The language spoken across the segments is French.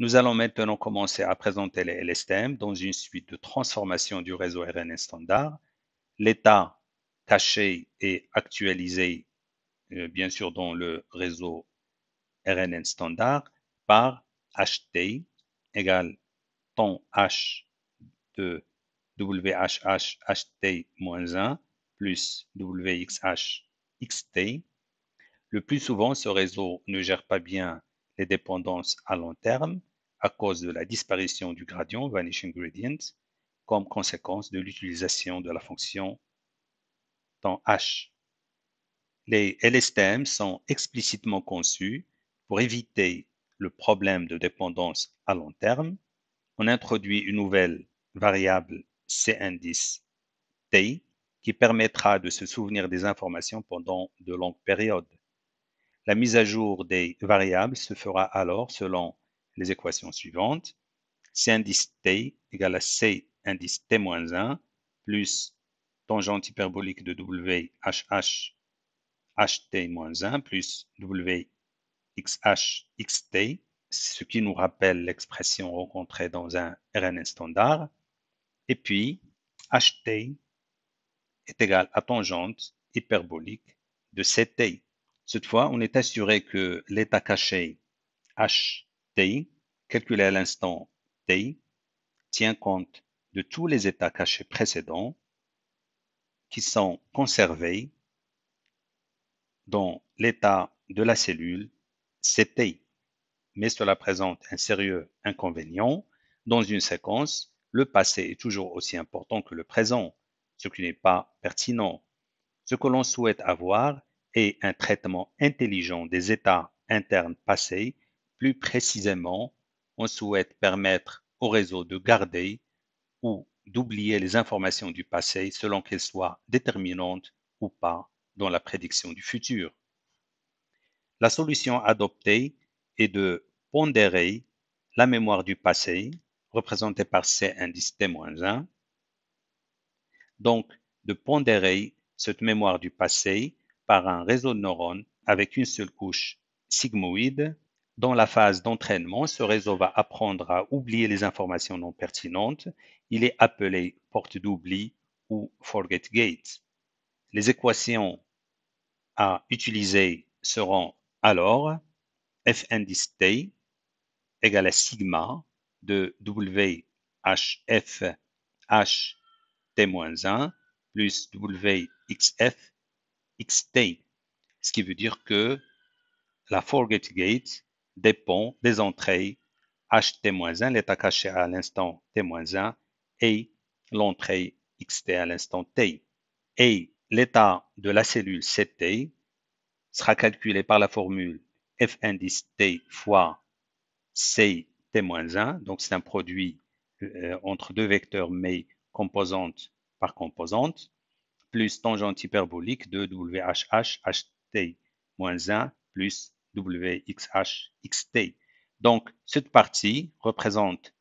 Nous allons maintenant commencer à présenter les LSTM dans une suite de transformation du réseau RNN standard. L'état caché est actualisé, bien sûr, dans le réseau RNN standard par HT égale temps H de WHH HT-1 plus WXH XT. Le plus souvent, ce réseau ne gère pas bien les dépendances à long terme à cause de la disparition du gradient, vanishing gradient, comme conséquence de l'utilisation de la fonction temps h. Les LSTM sont explicitement conçus pour éviter le problème de dépendance à long terme. On introduit une nouvelle variable C-indice T qui permettra de se souvenir des informations pendant de longues périodes. La mise à jour des variables se fera alors selon les équations suivantes. C indice t égale à C indice t-1 plus tangente hyperbolique de WHH HT-1 plus WXH XT, ce qui nous rappelle l'expression rencontrée dans un RNN standard. Et puis, HT est égal à tangente hyperbolique de CT. Cette fois, on est assuré que l'état caché HT, calculé à l'instant T, tient compte de tous les états cachés précédents qui sont conservés dans l'état de la cellule CT. Mais cela présente un sérieux inconvénient. Dans une séquence, le passé est toujours aussi important que le présent, ce qui n'est pas pertinent. Ce que l'on souhaite avoir est un traitement intelligent des états internes passés. Plus précisément, on souhaite permettre au réseau de garder ou d'oublier les informations du passé selon qu'elles soient déterminantes ou pas dans la prédiction du futur. La solution adoptée est de pondérer la mémoire du passé, représentée par C indice T-1, donc de pondérer cette mémoire du passé par un réseau de neurones avec une seule couche sigmoïde. Dans la phase d'entraînement, ce réseau va apprendre à oublier les informations non pertinentes. Il est appelé porte d'oubli ou forget gate. Les équations à utiliser seront alors F indice T égale à sigma de WHF H T-1 plus WXF XT, ce qui veut dire que la forget gate dépend des entrées HT-1, l'état caché à l'instant T-1, et l'entrée XT à l'instant T. Et l'état de la cellule CT sera calculé par la formule F indice T fois C T-1, donc c'est un produit entre deux vecteurs mais composante par composante, plus tangente hyperbolique de WHH HT-1 plus WXH XT. Donc, cette partie représente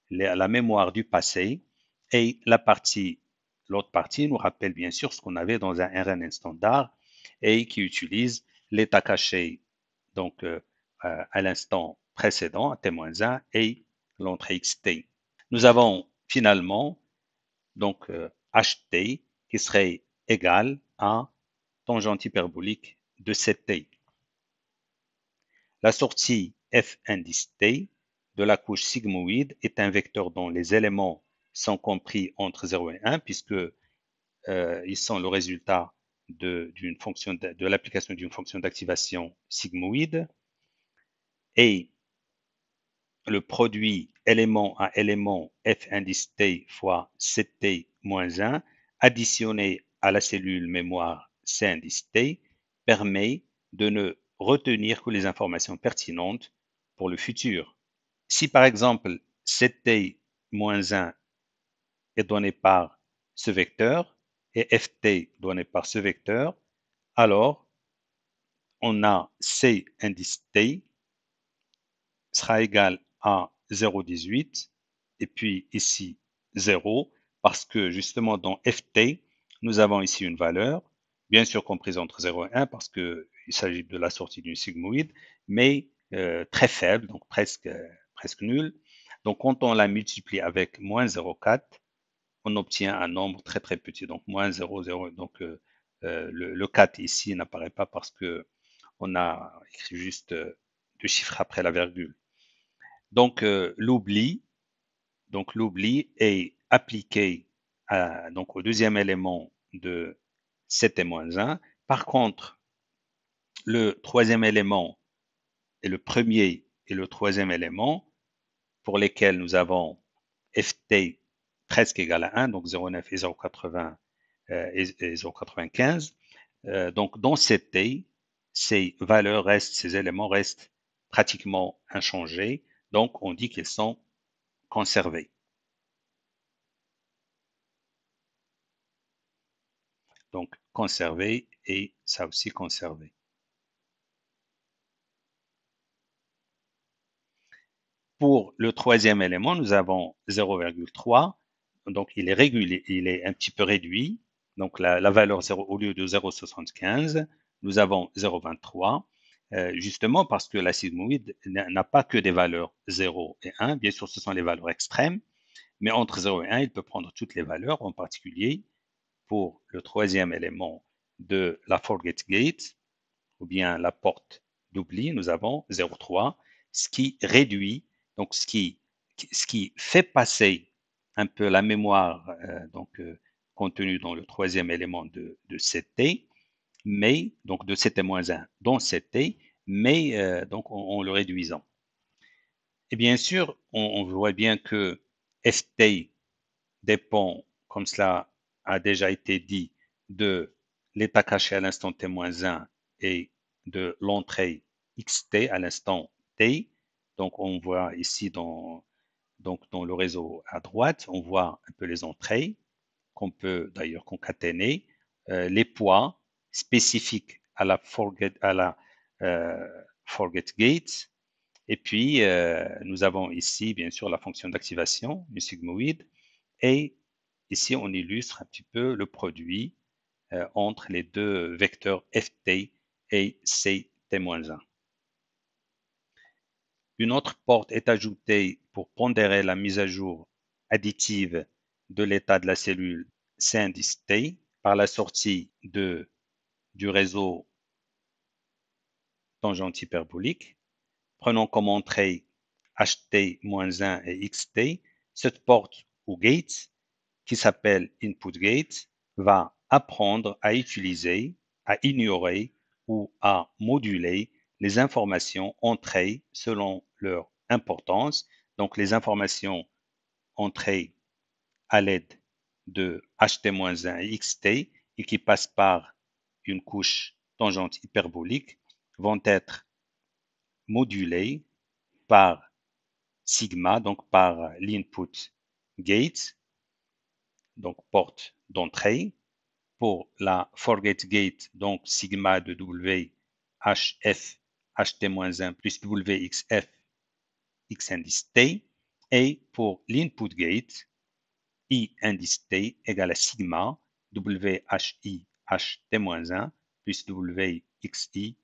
la mémoire du passé et l'autre partie nous rappelle bien sûr ce qu'on avait dans un RNN standard et qui utilise l'état caché donc à l'instant précédent, à T-1 et l'entrée XT. Nous avons finalement donc HT qui serait égal à tangente hyperbolique de CT. La sortie F indice T de la couche sigmoïde est un vecteur dont les éléments sont compris entre 0 et 1 puisque ils sont le résultat de l'application d'une fonction d'activation sigmoïde et le produit élément à élément F indice T fois CT-1 additionné à la cellule mémoire C indice T permet de ne retenir que les informations pertinentes pour le futur. Si par exemple CT-1 est donné par ce vecteur et FT donné par ce vecteur, alors on a C indice T sera égal à 0,18 et puis ici 0 parce que justement dans ft, nous avons ici une valeur, bien sûr comprise entre 0 et 1 parce qu'il s'agit de la sortie d'une sigmoïde, mais très faible, donc presque presque nulle. Donc, quand on la multiplie avec moins 0,4, on obtient un nombre très très petit, donc moins 0,0. Donc, le 4 ici n'apparaît pas parce que on a écrit juste deux chiffres après la virgule. Donc, l'oubli est appliqué donc au deuxième élément de 7 et moins 1. Par contre, le troisième élément et le premier et le troisième élément pour lesquels nous avons ft presque égal à 1, donc 0,9 et 0,80 et 0,95. Donc dans cette t, ces valeurs restent, ces éléments restent pratiquement inchangés. Donc on dit qu'ils sont conservés. Donc conservé et ça aussi conservé. Pour le troisième élément, nous avons 0,3. Donc, il est régulier, il est un petit peu réduit. Donc, la valeur 0, au lieu de 0,75, nous avons 0,23. Justement parce que la sigmoïde n'a pas que des valeurs 0 et 1. Bien sûr, ce sont les valeurs extrêmes. Mais entre 0 et 1, il peut prendre toutes les valeurs, en particulier pour le troisième élément de la forget gate, ou bien la porte d'oubli, nous avons 0,3, ce qui réduit, donc ce qui fait passer un peu la mémoire contenue dans le troisième élément de CT, mais donc de CT-1 dans CT, mais donc en le réduisant. Et bien sûr, on voit bien que FT dépend, comme cela a déjà été dit, de l'état caché à l'instant t-1 et de l'entrée xt à l'instant t. Donc, on voit ici dans le réseau à droite, on voit un peu les entrées qu'on peut d'ailleurs concaténer, les poids spécifiques à la forget gate. Et puis, nous avons ici, bien sûr, la fonction d'activation du sigmoïde. Et ici, on illustre un petit peu le produit entre les deux vecteurs ft et ct-1. Une autre porte est ajoutée pour pondérer la mise à jour additive de l'état de la cellule C-indice T par la sortie du réseau tangente hyperbolique. Prenons comme entrée ht-1 et xt. Cette porte ou gate, qui s'appelle input gate, va apprendre à utiliser, à ignorer ou à moduler les informations entrées selon leur importance. Donc, les informations entrées à l'aide de ht-1 et xt et qui passent par une couche tangente hyperbolique vont être modulées par sigma, donc par l'input gate, donc porte d'entrée. Pour la forget gate, donc sigma de W HF HT-1 plus WXF X indice T. Et pour l'input gate, I indice T égale à sigma WHI HT-1 plus WXI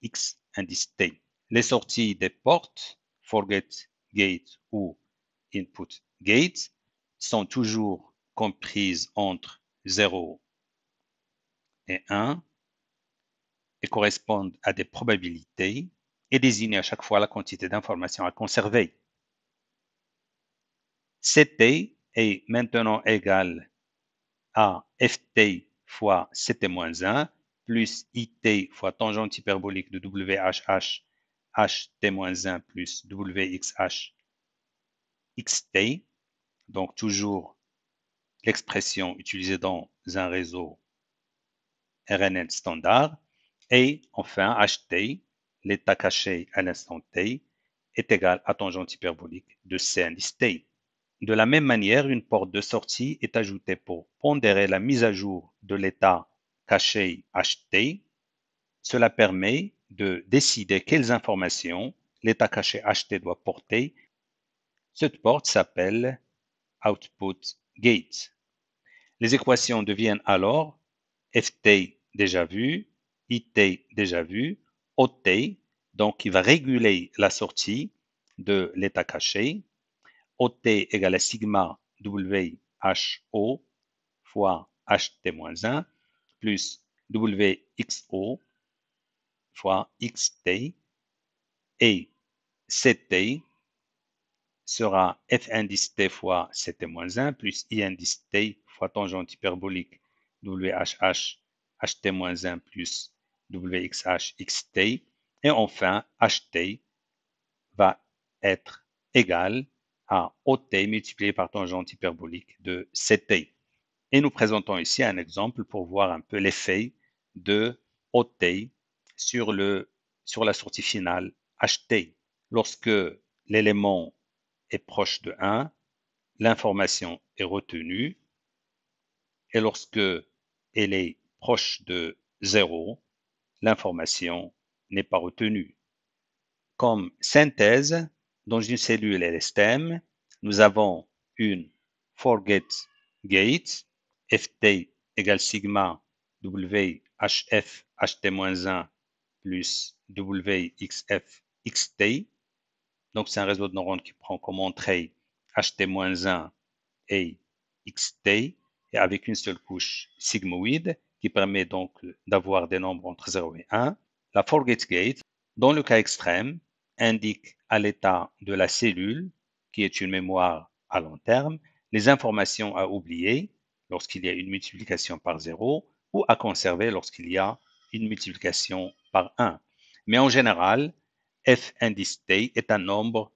X indice T. Les sorties des portes, forget gate ou input gate, sont toujours comprises entre 0 et 1 et correspondent à des probabilités et désignent à chaque fois la quantité d'informations à conserver. Ct est maintenant égal à ft fois ct-1 plus it fois tangente hyperbolique de whh ht-1 plus wxh xt, donc toujours l'expression utilisée dans un réseau RNN standard, et enfin ht, l'état caché à l'instant t, est égal à tangente hyperbolique de C indice t. De la même manière, une porte de sortie est ajoutée pour pondérer la mise à jour de l'état caché ht. Cela permet de décider quelles informations l'état caché ht doit porter. Cette porte s'appelle output gate. Les équations deviennent alors ft déjà vu, it déjà vu, ot, donc qui va réguler la sortie, de l'état caché. OT égale à sigma WHO fois HT-1 plus WXO fois XT et CT sera F indice T fois CT-1 plus I indice T fois tangente hyperbolique WHH HT-1 plus WXH XT. Et enfin, HT va être égal à OT multiplié par tangente hyperbolique de CT. Et nous présentons ici un exemple pour voir un peu l'effet de OT sur la sortie finale HT. Lorsque l'élément est proche de 1, l'information est retenue, et lorsque elle est proche de 0, l'information n'est pas retenue. Comme synthèse, dans une cellule LSTM, nous avons une forget gate, ft égale sigma WHF HT-1 plus WXF XT. Donc, c'est un réseau de neurones qui prend comme entrée HT-1 et XT, et avec une seule couche sigmoïde, qui permet donc d'avoir des nombres entre 0 et 1. La forget gate, dans le cas extrême, indique à l'état de la cellule, qui est une mémoire à long terme, les informations à oublier lorsqu'il y a une multiplication par 0 ou à conserver lorsqu'il y a une multiplication par 1. Mais en général, f indice t est un nombre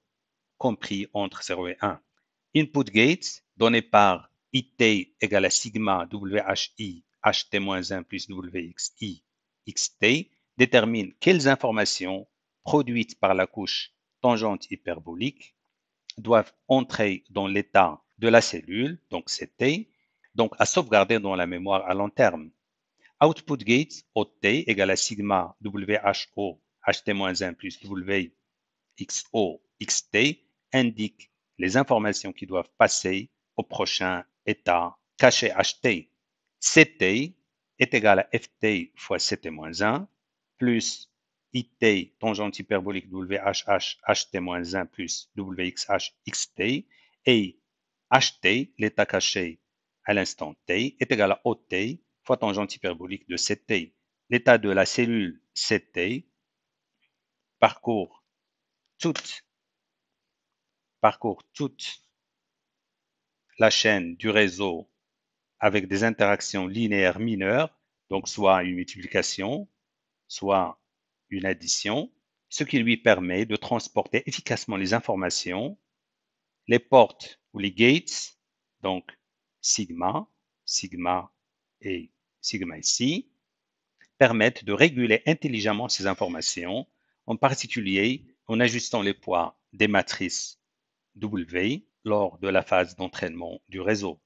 compris entre 0 et 1. Input gate, donné par it égale à sigma WHI HT-1 plus WXI XT, détermine quelles informations produites par la couche tangente hyperbolique doivent entrer dans l'état de la cellule, donc CT, donc à sauvegarder dans la mémoire à long terme. Output gate, OT, égale à sigma WHO HT-1 plus WXO XT, indique les informations qui doivent passer au prochain état caché HT. CT est égal à FT fois CT-1 plus IT tangente hyperbolique WHH HT-1 plus WXH XT et HT, l'état caché à l'instant T, est égal à OT fois tangente hyperbolique de CT. L'état de la cellule CT parcourt toute la chaîne du réseau avec des interactions linéaires mineures, donc soit une multiplication, soit une addition, ce qui lui permet de transporter efficacement les informations. Les portes ou les gates, donc sigma, sigma et sigma ici, permettent de réguler intelligemment ces informations, en particulier en ajustant les poids des matrices W lors de la phase d'entraînement du réseau.